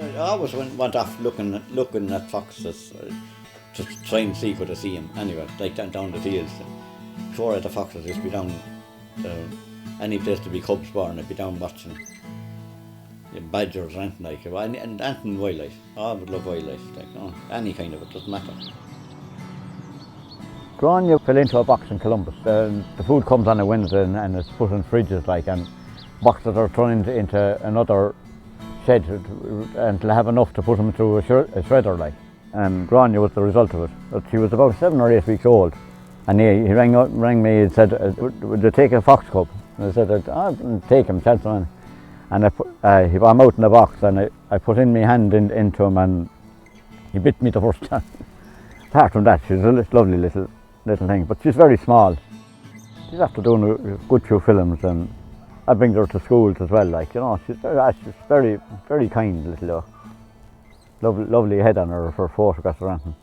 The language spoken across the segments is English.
I always went off looking at foxes, to try and see could I see him anyway, like down the fields. Before the foxes used to be down, any place to be cubs born, I'd be down watching badgers or anything like it, and anything wildlife. I would love wildlife, any kind of it, doesn't matter. Grania fell into a box in Columbus. The food comes on a Wednesday and it's put in fridges and boxes are thrown into another shed and to have enough to put them through a shredder And Grania was the result of it. But she was about 7 or 8 weeks old, and he rang me and said, "Would you take a fox cub?" And I said, "I'll take him, chance on." And he came out in the box, and I put in my hand into him, and he bit me the first time. Apart from that, she's a lovely little thing, but she's very small. She's after doing a good few films, and I bring her to schools as well. She's very, very kind little. Lovely head on her for photographs or anything.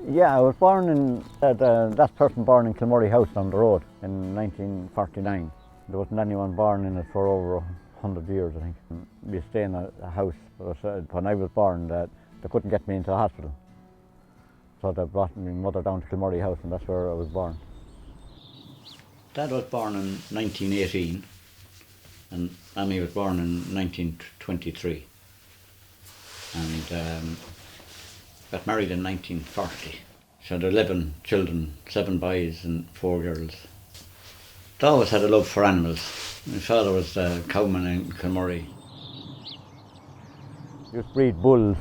Yeah, I was born in the last person born in Kilmurray House on the road in 1949. There wasn't anyone born in it for over 100 years, I think. We stay in a house, but when I was born, they couldn't get me into the hospital. So they brought my mother down to Kilmurray House, and that's where I was born. Dad was born in 1918, and Amy was born in 1923. And got married in 1940. She had 11 children, 7 boys and 4 girls. They always had a love for animals. My father was a cowman in Kilmurray. We used to breed bulls,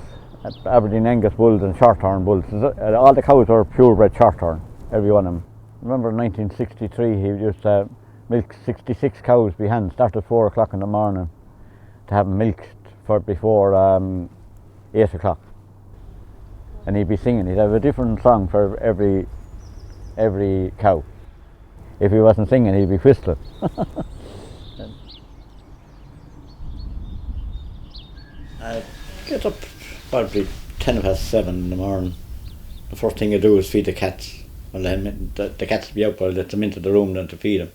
Aberdeen Angus bulls and shorthorn bulls. All the cows were purebred shorthorn, every one of them. I remember in 1963 he used to milk 66 cows by hand, start at 4 o'clock in the morning to have them milked before 8 o'clock. And he'd be singing. He'd have a different song for every cow. If he wasn't singing, he'd be whistling. I get up probably 7:10 in the morning. The first thing I do is feed the cats. The cats be out, but I let them into the room then to feed them.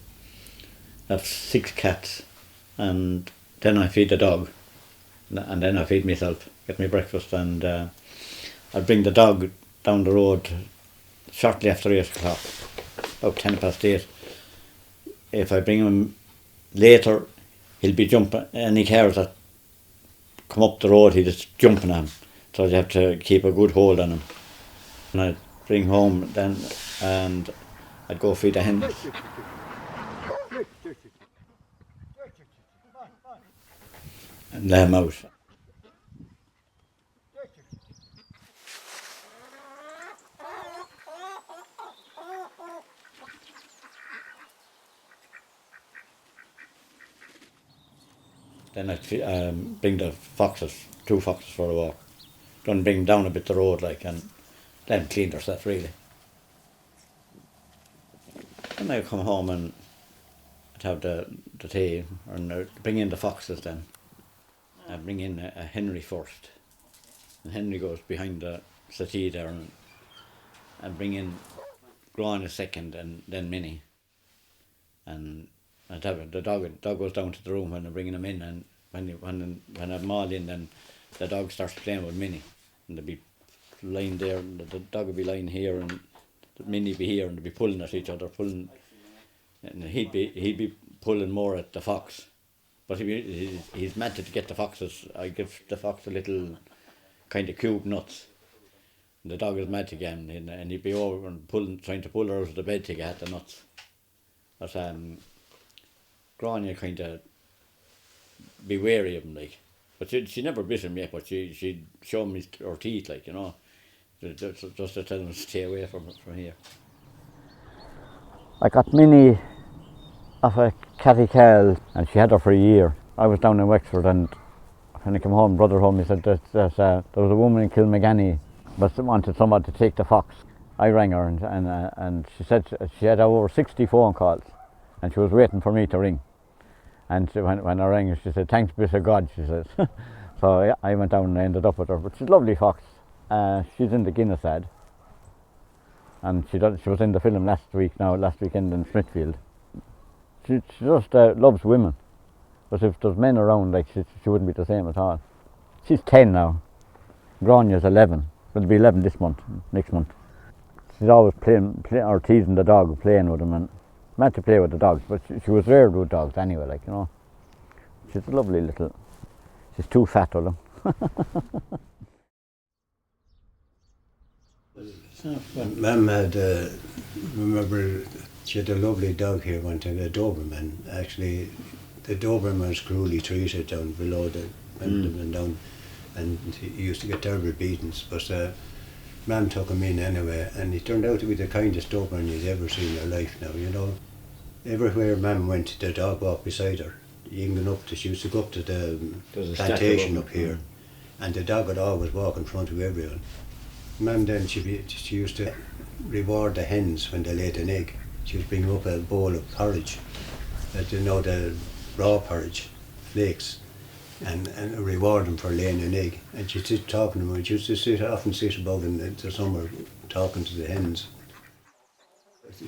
I have 6 cats, and then I feed the dog, and then I feed myself, get my breakfast, and I'd bring the dog down the road shortly after 8 o'clock, about 8:10. If I bring him later, he'll be jumping. Any cars that come up the road, he's just jumping at him. So you have to keep a good hold on him. And I'd bring home then, and I'd go feed the hens. And let him out. Then I'd bring the foxes, 2 foxes for a walk. Don't bring them down a bit the road and let them clean themselves really. Then I'd come home and I'd have the tea, and I'd bring in the foxes then. I'd bring in a Henry first. And Henry goes behind the settee there, and I'd bring in Grania second, and then Minnie. And I'd have the dog goes down to the room when I'm bringing him in, and when I'm all in, then the dog starts playing with Minnie, and they'd be lying there, and the dog would be lying here, and Minnie be here, and they'd be pulling at each other, and he'd be pulling more at the fox, but he's meant to get the foxes. I give the fox a little kind of cube nuts, and the dog is mad to get him, and he'd be over and trying to pull her out of the bed to get the nuts. But Grania kind of be wary of him, but she never bit him yet, but she'd show him her teeth, just to tell him to stay away from here. I got Minnie off a catty cow, and she had her for a year. I was down in Wexford, and when I came home, brother home, he said there was a woman in Kilmagany but wanted someone to take the fox. I rang her, and she said she had over 60 phone calls, and she was waiting for me to ring. And when I rang her, she said, "Thanks be to God," she says. So I went down and ended up with her. But she's a lovely fox. She's in the Guinness ad, and she was in the film last weekend in Smithfield. She just loves women. But if there's men around, like, she wouldn't be the same at all. She's 10 now. Granya's 11. Will be 11 this month, next month. She's always playing or teasing the dog, playing with him, and meant to play with the dogs, but she was reared with dogs anyway, like, you know. She's a lovely little, she's too fat for them. Mum had, remember, she had a lovely dog here one time, a Doberman. Actually, the Doberman was cruelly treated down below the and down, and he used to get terrible beatings. But Mum took him in anyway, and he turned out to be the kindest Doberman you'd ever seen in your life now, you know. Everywhere Mum went, the dog walked beside her. Even up to, she used to go up to the plantation up here, and the dog would always walk in front of everyone. Mum then, she used to reward the hens when they laid an egg. She would bring up a bowl of porridge, you know, the raw porridge, flakes, and reward them for laying an egg. And she'd sit talking to them, and she used to often sit above in the summer talking to the hens.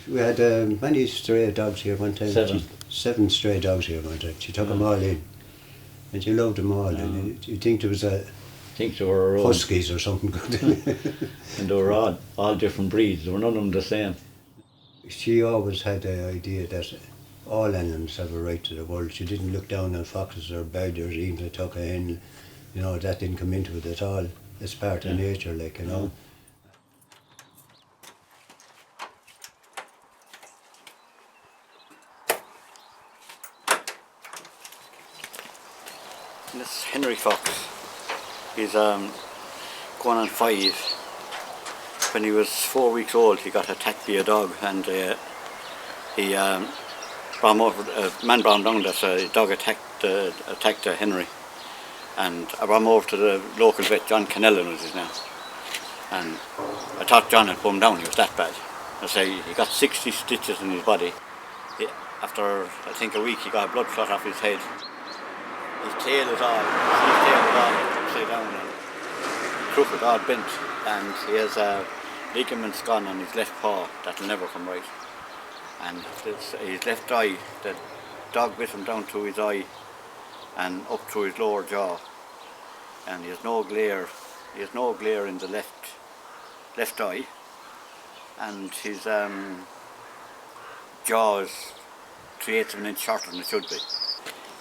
We had many stray dogs here one time. 7 stray dogs here one time. She took them all in, and she loved them all. And you think there was They were huskies or something good. And they were all different breeds. There were none of them the same. She always had the idea that all animals have a right to the world. She didn't look down on foxes or badgers, even a tuck a hen. You know, that didn't come into it at all. It's part of nature, like, you know. This Henry Fox, he's going on 5. When he was 4 weeks old, he got attacked by a dog, and he brought him over. A man brought him down. That a dog attacked Henry, and I brought him over to the local vet. John Kennellan was his name, and I thought John had put him down. He was that bad. I say he got 60 stitches in his body. After I think a week, he got a blood clot off his head. His tail is all upside down and crooked, all bent, and he has ligaments gone on his left paw that'll never come right. And his left eye, the dog bit him down to his eye and up to his lower jaw, and he has no glare. He has no glare in the left eye, and his jaw is 3/8 of an inch shorter than it should be.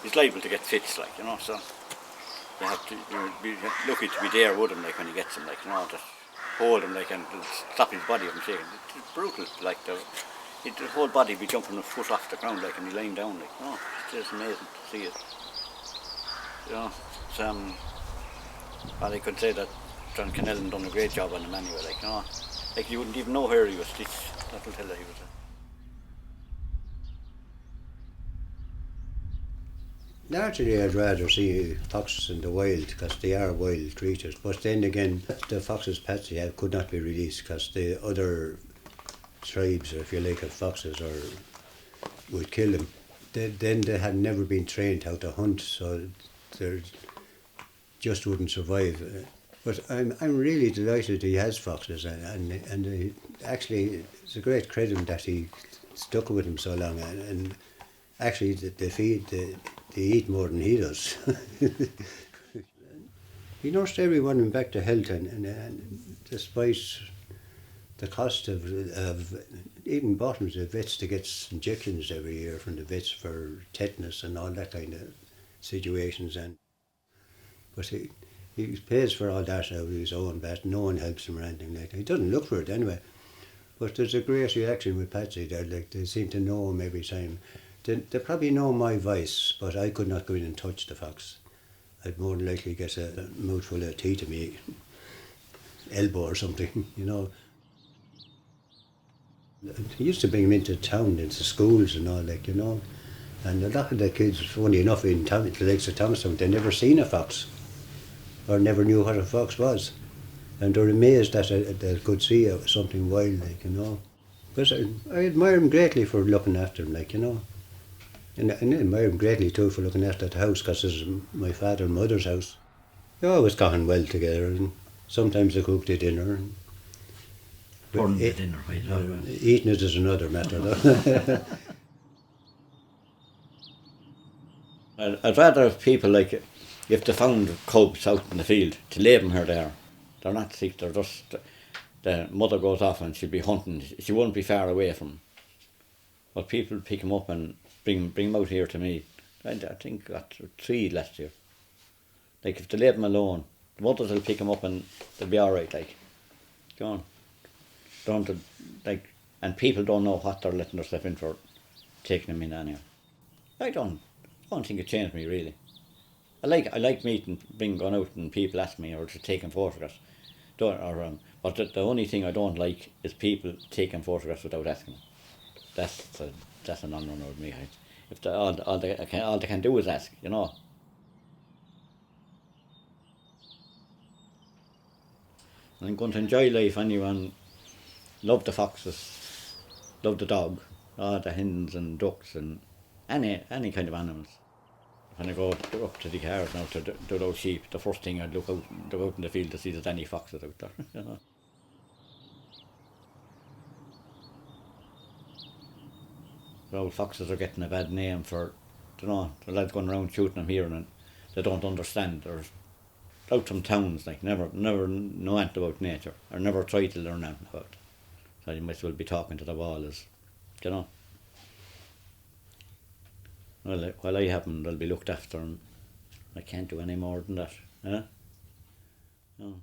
He's liable to get fits, like, you know, so you have to be lucky to be there with him, like, when he gets him, like, you know, just hold him, like, and stop his body from shaking. It's brutal, like, the whole body be jumping a foot off the ground, like, and he lying down, like, you know, it's just amazing to see it. You know, it's, well, I could say that John Kennellan done a great job on him anyway, like, you know, like, you wouldn't even know where he was stitched. That'll tell you he was Largely, I'd rather see foxes in the wild because they are wild creatures. But then again, the foxes Patsy had could not be released because the other tribes, or if you like, of foxes would kill them. Then they had never been trained how to hunt, so they just wouldn't survive. But I'm really delighted he has foxes, and actually it's a great credit that he stuck with him so long. And actually, they eat more than he does. He nursed everyone back to health, and despite the cost of even bought him to the vets to get injections every year from the vets for tetanus and all that kind of situations, but he pays for all that out of his own bat. No one helps him or anything like that. He doesn't look for it anyway. But there's a great reaction with Patsy there, like they seem to know him every time. They probably know my voice, but I could not go in and touch the fox. I'd more than likely get a mouthful of tea to me elbow or something, you know. He used to bring him into town, into schools and all, like, you know. And a lot of the kids, funny enough, in town, the lakes of Thomastown, they never seen a fox or never knew what a fox was. And they're amazed that they could see something wild, like, you know. But I admire him greatly for looking after him, like, you know. And I admire him greatly too for looking after the house, because it's my father and mother's house. They always got on well together, and sometimes they cooked the dinner. Eating it is another matter, though. I'd rather have people like, if they found cubs out in the field, to leave them here there. They're not sick, they're just, the mother goes off and she'll be hunting, she won't be far away from them. But people pick them up and bring them out here to me. I think I got 3 last year. Like if they leave them alone, the mothers will pick them up and they'll be alright, like. Go on. Don't, like, and people don't know what they're letting themselves in for, taking them in anyway. I don't think it changed me really. I like meeting, going out and people ask me or just taking photographs. But the only thing I don't like is people taking photographs without asking. That's a non-runner with me. If all they can do is ask, you know. I'm going to enjoy life anyway and love the foxes, love the dog, the hens and ducks and any kind of animals. When I go up to the cars now to those sheep, the first thing I'd look out in the field to see if there's any foxes out there. You know. The old foxes are getting a bad name for, you know, the lads going around shooting them here and they don't understand. They're out from towns, like never know anything about nature or never try to learn anything about it. So you might as well be talking to the wall as, you know. Well, while I have them, they'll be looked after and I can't do any more than that. Yeah? Oh.